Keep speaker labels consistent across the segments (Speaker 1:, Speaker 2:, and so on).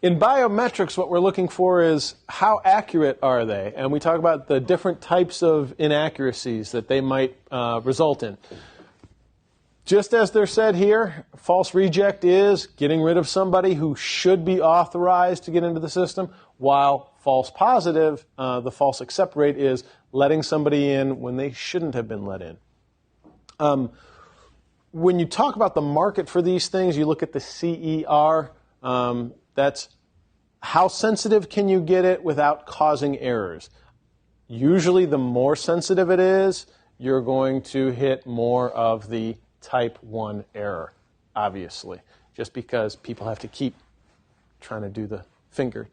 Speaker 1: In biometrics, what we're looking for is how accurate are they? And we talk about the different types of inaccuracies that they might result in. Just as they're said here, false reject is getting rid of somebody who should be authorized to get into the system, while false positive, the false accept rate, is letting somebody in when they shouldn't have been let in. When you talk about the market for these things, you look at the CER. That's how sensitive can you get it without causing errors. Usually the more sensitive it is, you're going to hit more of the type 1 error, obviously, just because people have to keep trying to do the finger.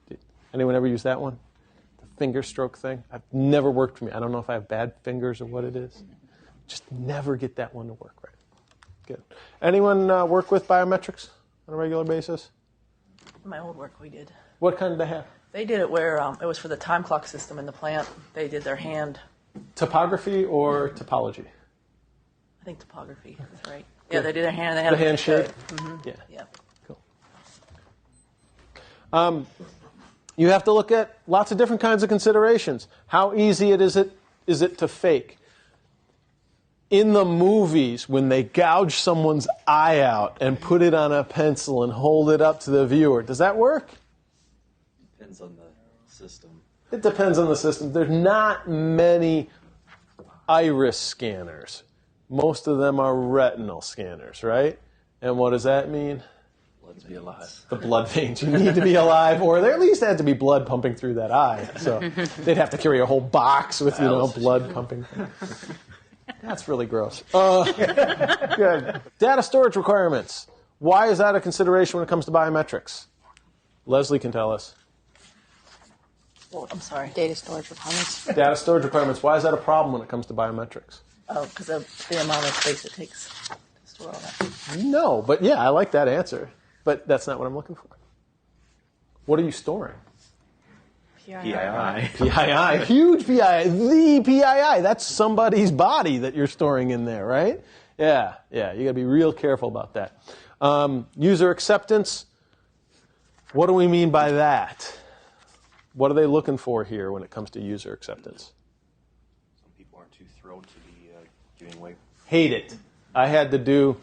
Speaker 1: Anyone ever use that one? The finger stroke thing? I've never worked for me. I don't know if I have bad fingers or what it is. Just never get that one to work right. Good. Anyone work with biometrics on a regular basis?
Speaker 2: My old work we did.
Speaker 1: What kind did they have?
Speaker 2: They did it where it was for the time clock system in the plant. They did their hand.
Speaker 1: Topography or topology?
Speaker 2: I think topography is right. Yeah, they did their hand. They had
Speaker 1: the hand shape?
Speaker 2: Mm-hmm.
Speaker 1: Yeah.
Speaker 2: Cool.
Speaker 1: You have to look at lots of different kinds of considerations. How easy is it to fake? In the movies, when they gouge someone's eye out and put it on a pencil and hold it up to the viewer, does that work?
Speaker 3: Depends on the system.
Speaker 1: It depends on the system. There's not many iris scanners. Most of them are retinal scanners, right? And what does that mean?
Speaker 3: Blood to be alive.
Speaker 1: The blood veins. You need to be alive, or there at least had to be blood pumping through that eye. So they'd have to carry a whole box with, blood pumping. That's really gross. Good. Data storage requirements. Why is that a consideration when it comes to biometrics? Leslie can tell us.
Speaker 2: Well, I'm sorry.
Speaker 4: Data storage requirements.
Speaker 1: Data storage requirements. Why is that a problem when it comes to biometrics?
Speaker 2: Oh, because of the amount of space it takes to store all that.
Speaker 1: No, but yeah, I like that answer. But that's not what I'm looking for. What are you storing?
Speaker 3: PII.
Speaker 1: PII. Huge PII. The PII. That's somebody's body that you're storing in there, right? Yeah. You got to be real careful about that. User acceptance. What do we mean by that? What are they looking for here when it comes to user acceptance?
Speaker 3: Some people aren't too thrilled to be giving away.
Speaker 1: Hate it. I had to do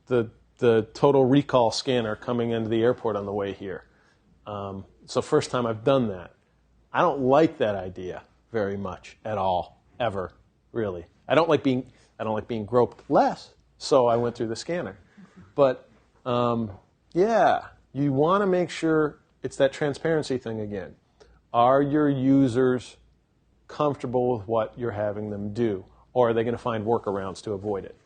Speaker 1: the total recall scanner coming into the airport on the way here. So first time I've done that. I don't like that idea very much at all, ever, really. I don't like being groped less, so I went through the scanner. But you want to make sure it's that transparency thing again. Are your users comfortable with what you're having them do, or are they going to find workarounds to avoid it?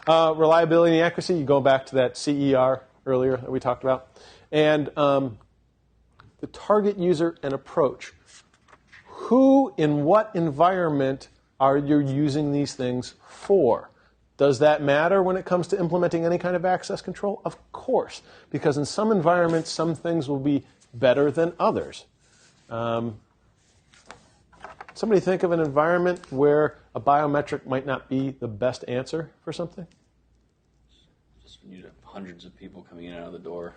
Speaker 1: Reliability and accuracy, you go back to that CER earlier that we talked about. And the target user and approach. Who, in what environment are you using these things for? Does that matter when it comes to implementing any kind of access control? Of course, because in some environments, some things will be better than others. Somebody think of an environment where a biometric might not be the best answer for something?
Speaker 3: Just when you have hundreds of people coming in and out of the door.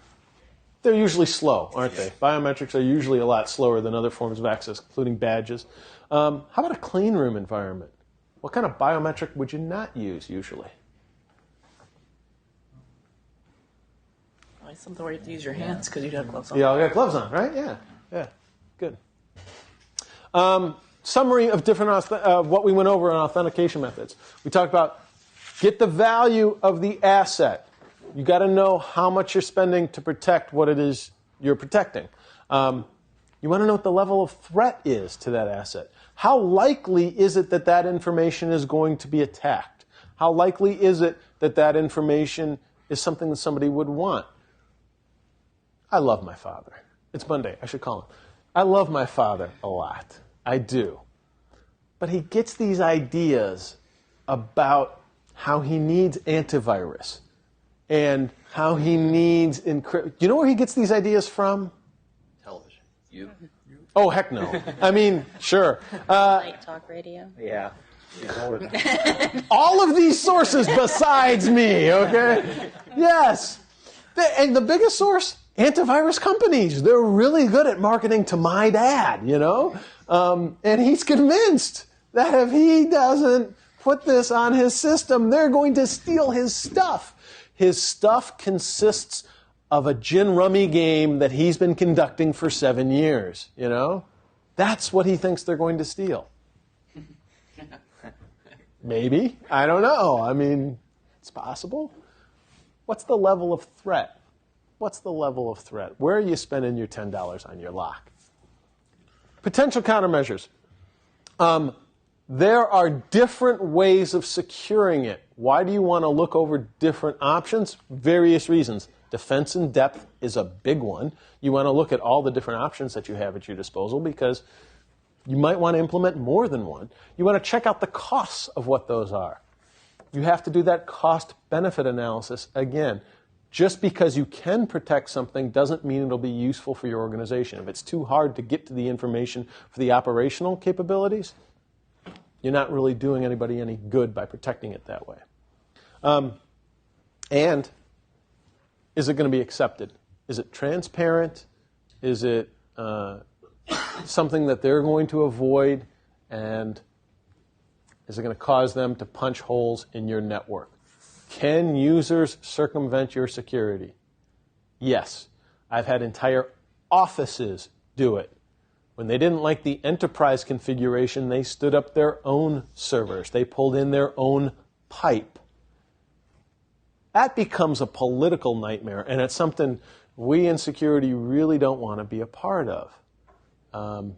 Speaker 1: They're usually slow, aren't they? Biometrics are usually a lot slower than other forms of access, including badges. How about a clean room environment? What kind of biometric would you not use usually?
Speaker 2: Probably something where you have to use your hands because you have gloves on.
Speaker 1: Yeah, I got gloves on, right? Yeah, good. Summary of different what we went over on authentication methods. We talked about get the value of the asset. You got to know how much you're spending to protect what it is you're protecting. You want to know what the level of threat is to that asset. How likely is it that that information is going to be attacked? How likely is it that that information is something that somebody would want? I love my father. It's Monday. I should call him. I love my father a lot. I do. But he gets these ideas about how he needs antivirus and how he needs encryption. You know where he gets these ideas from?
Speaker 3: Television. You?
Speaker 1: Oh, heck no. I mean, sure.
Speaker 4: Light talk radio.
Speaker 3: Yeah.
Speaker 1: All of these sources besides me, okay? Yes. And the biggest source, Antivirus companies, they're really good at marketing to my dad, you know? And he's convinced that if he doesn't put this on his system, they're going to steal his stuff. His stuff consists of a gin rummy game that he's been conducting for 7 years, you know? That's what he thinks they're going to steal. Maybe. I don't know. I mean, it's possible. What's the level of threat? What's the level of threat? Where are you spending your $10 on your lock? Potential countermeasures. There are different ways of securing it. Why do you want to look over different options? Various reasons. Defense in depth is a big one. You want to look at all the different options that you have at your disposal because you might want to implement more than one. You want to check out the costs of what those are. You have to do that cost-benefit analysis again. Just because you can protect something doesn't mean it'll be useful for your organization. If it's too hard to get to the information for the operational capabilities, you're not really doing anybody any good by protecting it that way. And is it going to be accepted? Is it transparent? Is it something that they're going to avoid? And is it going to cause them to punch holes in your network? Can users circumvent your security? Yes. I've had entire offices do it. When they didn't like the enterprise configuration, they stood up their own servers. They pulled in their own pipe. That becomes a political nightmare, and it's something we in security really don't want to be a part of.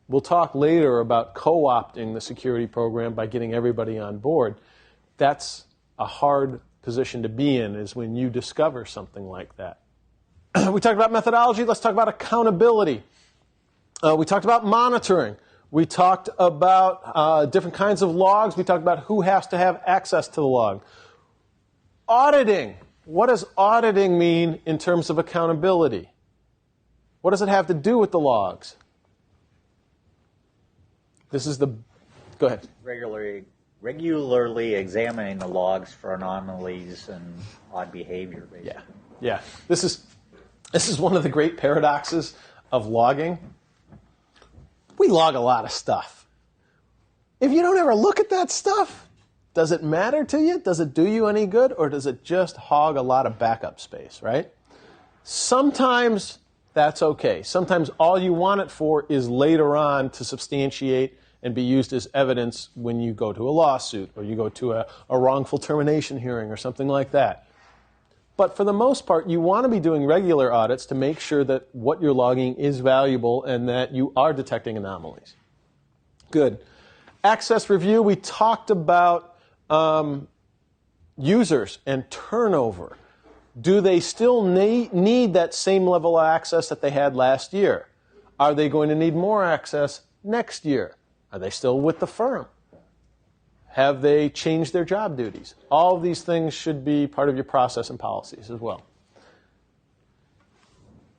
Speaker 1: We'll talk later about co-opting the security program by getting everybody on board. That's a hard position to be in, is when you discover something like that. We talked about methodology. Let's talk about accountability. We talked about monitoring. We talked about different kinds of logs. We talked about who has to have access to the log. Auditing. What does auditing mean in terms of accountability? What does it have to do with the logs? This is the... Go ahead.
Speaker 5: Regularly examining the logs for anomalies and odd behavior, basically.
Speaker 1: Yeah. This is one of the great paradoxes of logging. We log a lot of stuff. If you don't ever look at that stuff, does it matter to you? Does it do you any good? Or does it just hog a lot of backup space, right? Sometimes that's okay. Sometimes all you want it for is later on to substantiate and be used as evidence when you go to a lawsuit or you go to a wrongful termination hearing or something like that. But for the most part, you want to be doing regular audits to make sure that what you're logging is valuable and that you are detecting anomalies. Good. Access review, we talked about users and turnover. Do they still need that same level of access that they had last year? Are they going to need more access next year? Are they still with the firm? Have they changed their job duties? All of these things should be part of your process and policies as well.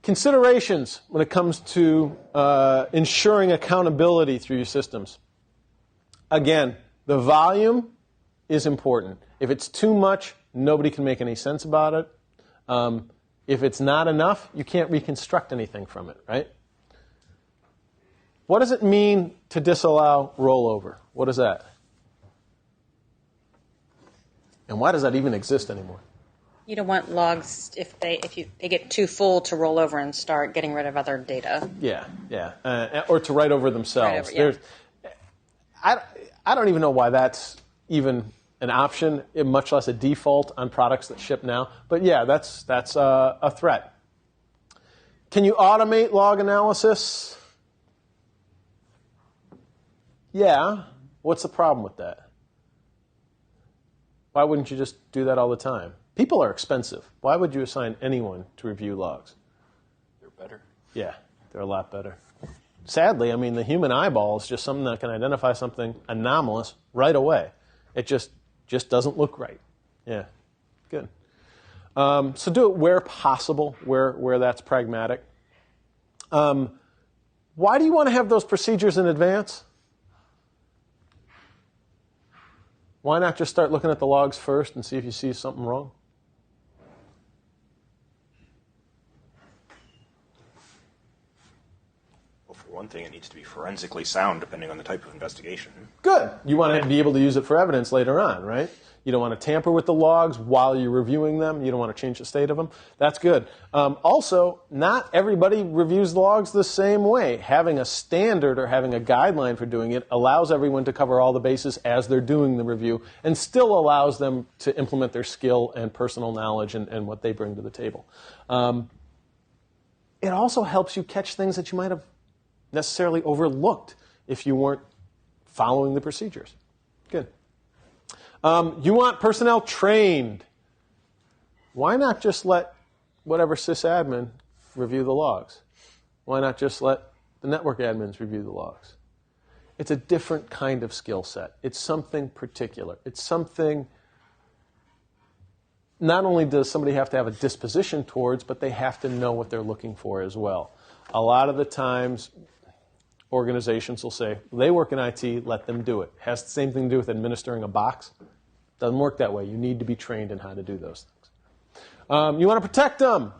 Speaker 1: Considerations when it comes to ensuring accountability through your systems. Again, the volume is important. If it's too much, nobody can make any sense about it. If it's not enough, you can't reconstruct anything from it, right? What does it mean to disallow rollover? What is that? And why does that even exist anymore?
Speaker 4: You don't want logs if they get too full to roll over and start getting rid of other data.
Speaker 1: Yeah. Or to write over themselves.
Speaker 4: Right over, yeah.
Speaker 1: I don't even know why that's even an option, much less a default on products that ship now. But yeah, that's a threat. Can you automate log analysis? Yeah. What's the problem with that? Why wouldn't you just do that all the time? People are expensive. Why would you assign anyone to review logs?
Speaker 3: They're better.
Speaker 1: Yeah, they're a lot better. Sadly, I mean, the human eyeball is just something that can identify something anomalous right away. It just doesn't look right. Yeah, good. So do it where possible, where that's pragmatic. Why do you want to have those procedures in advance? Why not just start looking at the logs first and see if you see something wrong?
Speaker 6: one thing, it needs to be forensically sound depending on the type of investigation.
Speaker 1: Good. You want to be able to use it for evidence later on, right? You don't want to tamper with the logs while you're reviewing them. You don't want to change the state of them. That's good. Also, not everybody reviews the logs the same way. Having a standard or having a guideline for doing it allows everyone to cover all the bases as they're doing the review and still allows them to implement their skill and personal knowledge and what they bring to the table. It also helps you catch things that you might have necessarily overlooked if you weren't following the procedures. Good. You want personnel trained. Why not just let whatever sysadmin review the logs? Why not just let the network admins review the logs? It's a different kind of skill set. It's something particular. It's something not only does somebody have to have a disposition towards, but they have to know what they're looking for as well. A lot of the times, organizations will say, they work in IT, let them do it. Has the same thing to do with administering a box. Doesn't work that way. You need to be trained in how to do those things. You want to protect them.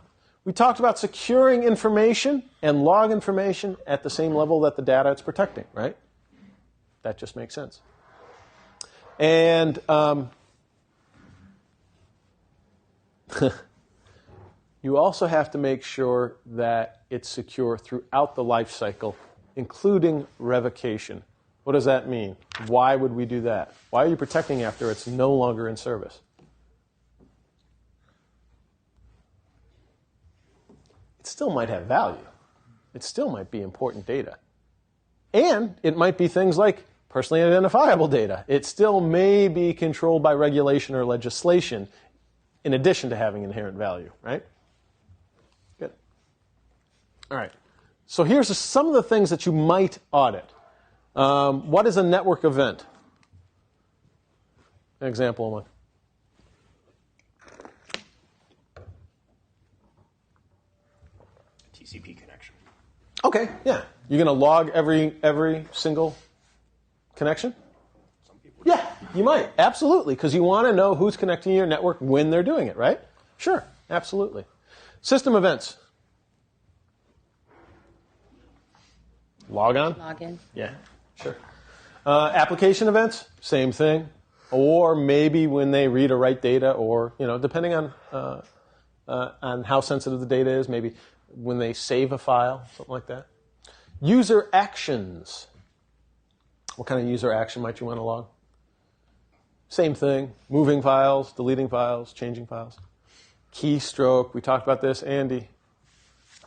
Speaker 1: We talked about securing information and log information at the same level that the data it's protecting, right? That just makes sense. And you also have to make sure that it's secure throughout the life cycle, including revocation. What does that mean? Why would we do that? Why are you protecting after it's no longer in service? It still might have value. It still might be important data. And it might be things like personally identifiable data. It still may be controlled by regulation or legislation in addition to having inherent value, right? Good. All right. So here's some of the things that you might audit. What is a network event? An example one.
Speaker 6: TCP connection.
Speaker 1: Okay, yeah. You're going to log every single connection?
Speaker 6: Some people.
Speaker 1: Yeah, you might. Absolutely, because you want to know who's connecting to your network when they're doing it, right? Sure, absolutely. System events. Log on?
Speaker 4: Log in.
Speaker 1: Yeah, sure. Application events, same thing. Or maybe when they read or write data, or depending on how sensitive the data is, maybe when they save a file, something like that. User actions. What kind of user action might you want to log? Same thing. Moving files, deleting files, changing files. Keystroke. We talked about this, Andy.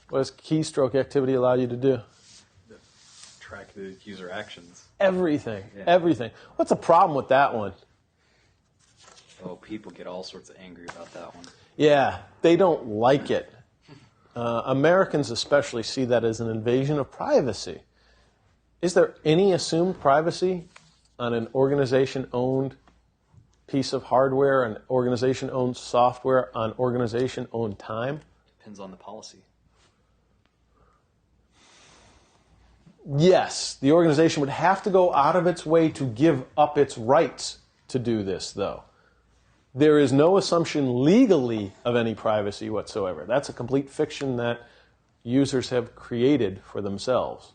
Speaker 1: What does keystroke activity allow you to do?
Speaker 3: Track the user actions.
Speaker 1: Everything.
Speaker 3: Yeah.
Speaker 1: Everything. What's the problem with that one?
Speaker 3: Oh, people get all sorts of angry about that one.
Speaker 1: Yeah, they don't like it. Americans especially see that as an invasion of privacy. Is there any assumed privacy on an organization-owned piece of hardware, an organization-owned software, on organization-owned time?
Speaker 3: Depends on the policy.
Speaker 1: Yes, the organization would have to go out of its way to give up its rights to do this, though. There is no assumption legally of any privacy whatsoever. That's a complete fiction that users have created for themselves.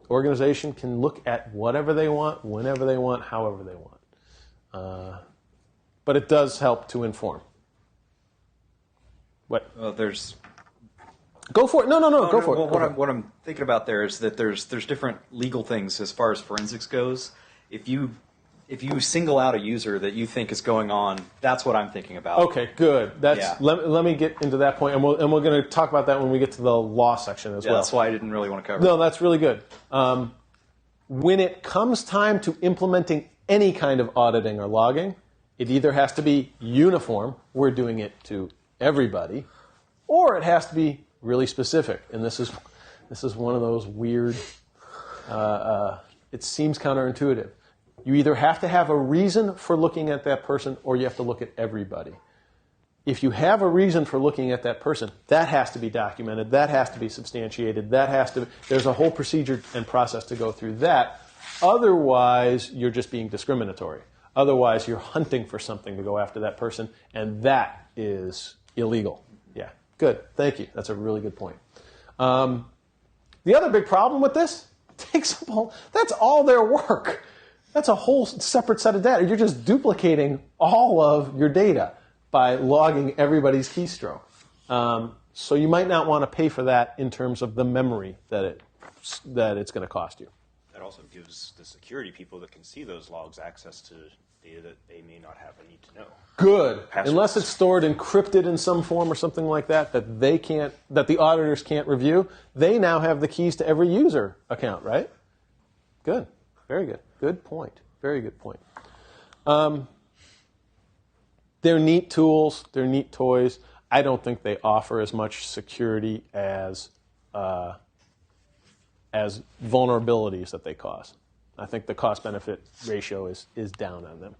Speaker 1: Organization can look at whatever they want, whenever they want, however they want. But it does help to inform. What?
Speaker 3: Well, there's...
Speaker 1: Go for it. No, go for it.
Speaker 3: Well,
Speaker 1: Go for it.
Speaker 3: what I'm thinking about there is that there's different legal things as far as forensics goes. If you single out a user that you think is going on, that's what I'm thinking about.
Speaker 1: Okay, good. That's
Speaker 3: Yeah.
Speaker 1: let me get into that point, and we're going to talk about that when we get to the law section as
Speaker 3: Yeah,
Speaker 1: well.
Speaker 3: that's why I didn't really want to cover it.
Speaker 1: No, that's really good. When it comes time to implementing any kind of auditing or logging, it either has to be uniform, we're doing it to everybody, or it has to be really specific. And this is one of those weird, it seems counterintuitive. You either have to have a reason for looking at that person, or you have to look at everybody. If you have a reason for looking at that person, that has to be documented, that has to be substantiated, there's a whole procedure and process to go through that. Otherwise, you're just being discriminatory. Otherwise, you're hunting for something to go after that person, and that is illegal. Yeah, good. Thank you. That's a really good point. The other big problem with this, takes up that's all their work. That's a whole separate set of data. You're just duplicating all of your data by logging everybody's keystroke. So you might not want to pay for that in terms of the memory that it's going to cost you.
Speaker 6: That also gives the security people that can see those logs access to data that they may not have a need to know.
Speaker 1: Good.
Speaker 6: Passwords.
Speaker 1: Unless it's stored encrypted in some form or something like that that the auditors can't review, they now have the keys to every user account, right? Good. Very good. Good point. Very good point. They're neat tools. They're neat toys. I don't think they offer as much security as vulnerabilities that they cause. I think the cost-benefit ratio is down on them.